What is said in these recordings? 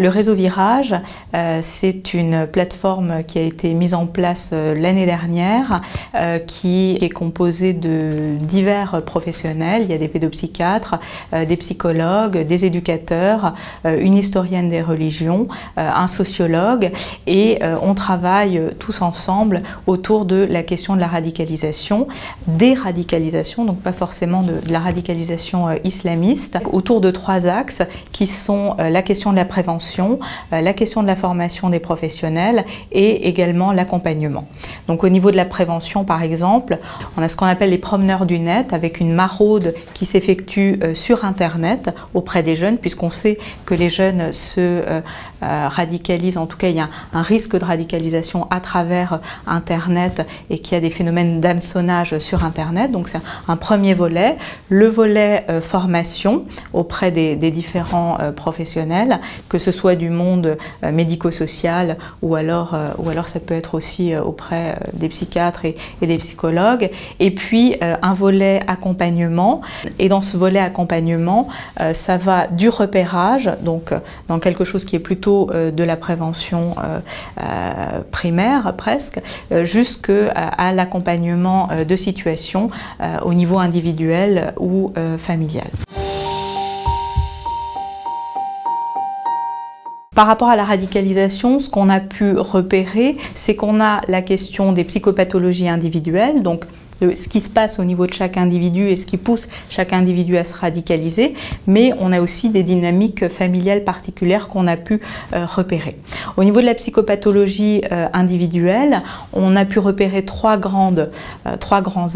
Le réseau Virage, c'est une plateforme qui a été mise en place l'année dernière, qui est composée de divers professionnels. Il y a des pédopsychiatres, des psychologues, des éducateurs, une historienne des religions, un sociologue, et on travaille tous ensemble autour de la question de la radicalisation, des radicalisations, donc pas forcément de la radicalisation islamiste, autour de 3 axes qui sont la question de la prévention, la question de la formation des professionnels et également l'accompagnement. Donc au niveau de la prévention par exemple, on a ce qu'on appelle les promeneurs du net avec une maraude qui s'effectue sur Internet auprès des jeunes, puisqu'on sait que les jeunes se radicalisent, en tout cas il y a un risque de radicalisation à travers Internet et qu'il y a des phénomènes d'hameçonnage sur Internet. Donc c'est un premier volet. Le volet formation auprès des différents professionnels, que ce soit du monde médico-social ou alors ça peut être aussi auprès des psychiatres et des psychologues. Et puis un volet accompagnement. Et dans ce volet accompagnement, ça va du repérage, donc dans quelque chose qui est plutôt de la prévention primaire presque, jusqu'à l'accompagnement de situations au niveau individuel ou familial. Par rapport à la radicalisation, ce qu'on a pu repérer, c'est qu'on a la question des psychopathologies individuelles, donc ce qui se passe au niveau de chaque individu et ce qui pousse chaque individu à se radicaliser, mais on a aussi des dynamiques familiales particulières qu'on a pu repérer. Au niveau de la psychopathologie individuelle, on a pu repérer 3 grands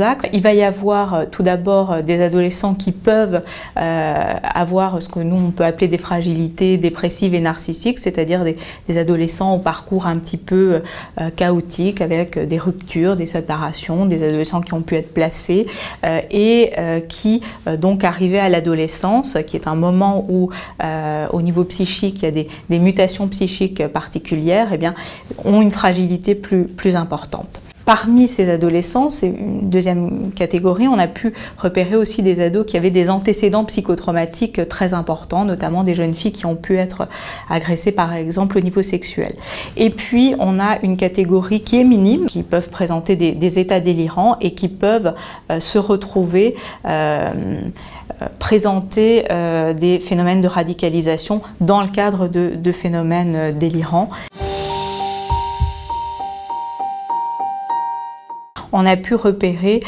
axes. Il va y avoir tout d'abord des adolescents qui peuvent avoir ce que nous on peut appeler des fragilités dépressives et narcissiques, c'est-à-dire des adolescents au parcours un petit peu chaotique avec des ruptures, des séparations, des adolescents qui ont pu être placés et qui donc arrivaient à l'adolescence, qui est un moment où au niveau psychique il y a des mutations psychiques particulières, eh bien, ont une fragilité plus importante. Parmi ces adolescents, c'est une deuxième catégorie, on a pu repérer aussi des ados qui avaient des antécédents psychotraumatiques très importants, notamment des jeunes filles qui ont pu être agressées par exemple au niveau sexuel. Et puis on a une catégorie qui est minime, qui peuvent présenter des états délirants et qui peuvent se retrouver présenter des phénomènes de radicalisation dans le cadre de phénomènes délirants. On a pu repérer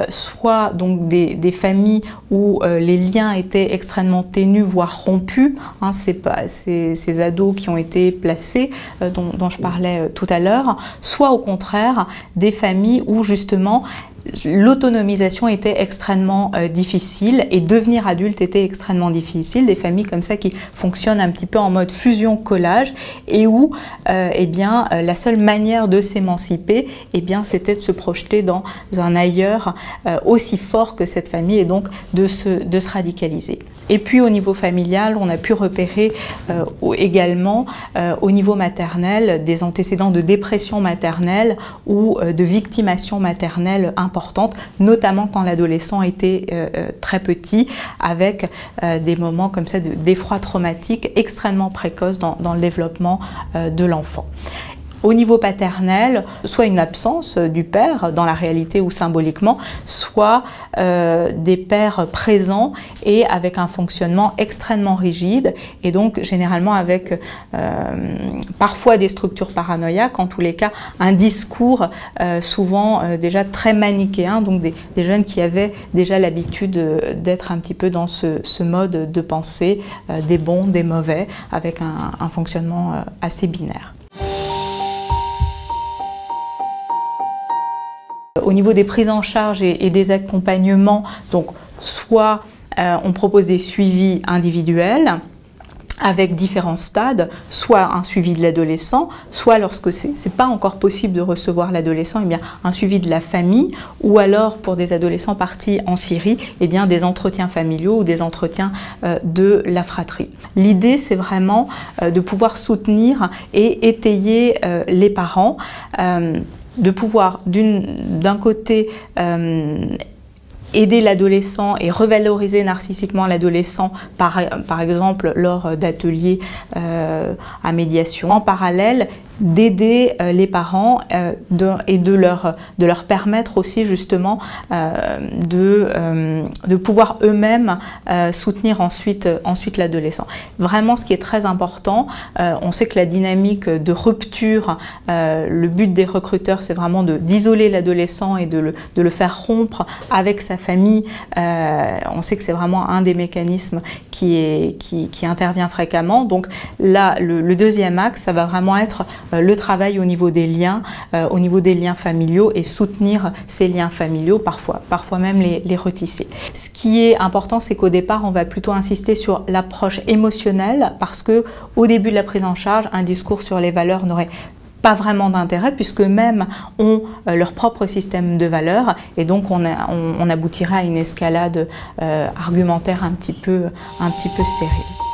soit donc des familles où les liens étaient extrêmement ténus, voire rompus, hein, ces ados qui ont été placés, dont je parlais tout à l'heure, soit au contraire des familles où justement l'autonomisation était extrêmement difficile et devenir adulte était extrêmement difficile. Des familles comme ça qui fonctionnent un petit peu en mode fusion-collage et où eh bien, la seule manière de s'émanciper eh bien, c'était de se projeter dans un ailleurs aussi fort que cette famille et donc de se radicaliser. Et puis au niveau familial, on a pu repérer également au niveau maternel des antécédents de dépression maternelle ou de victimation maternelle importante, notamment quand l'adolescent était très petit, avec des moments comme ça d'effroi traumatique extrêmement précoces dans le développement de l'enfant. Au niveau paternel, soit une absence du père dans la réalité ou symboliquement, soit des pères présents et avec un fonctionnement extrêmement rigide et donc généralement avec parfois des structures paranoïaques, en tous les cas un discours souvent déjà très manichéen, donc des jeunes qui avaient déjà l'habitude d'être un petit peu dans ce mode de pensée, des bons, des mauvais, avec un fonctionnement assez binaire. Au niveau des prises en charge et des accompagnements, donc soit on propose des suivis individuels avec différents stades, soit un suivi de l'adolescent, soit lorsque c'est pas encore possible de recevoir l'adolescent, eh bien un suivi de la famille, ou alors pour des adolescents partis en Syrie, eh bien des entretiens familiaux ou des entretiens de la fratrie. L'idée c'est vraiment de pouvoir soutenir et étayer les parents, de pouvoir d'un côté aider l'adolescent et revaloriser narcissiquement l'adolescent, par exemple lors d'ateliers à médiation. En parallèle, d'aider les parents et de leur permettre aussi justement de pouvoir eux-mêmes soutenir ensuite l'adolescent. Vraiment, ce qui est très important, on sait que la dynamique de rupture, le but des recruteurs, c'est vraiment d'isoler l'adolescent et de le faire rompre avec sa famille. On sait que c'est vraiment un des mécanismes qui intervient fréquemment. Donc là, le deuxième axe, ça va vraiment être le travail au niveau des liens familiaux et soutenir ces liens familiaux, parfois même les retisser. Ce qui est important, c'est qu'au départ, on va plutôt insister sur l'approche émotionnelle parce que au début de la prise en charge, un discours sur les valeurs n'aurait pas vraiment d'intérêt puisqu'eux-mêmes ont leur propre système de valeurs et donc on aboutirait à une escalade argumentaire un petit peu stérile.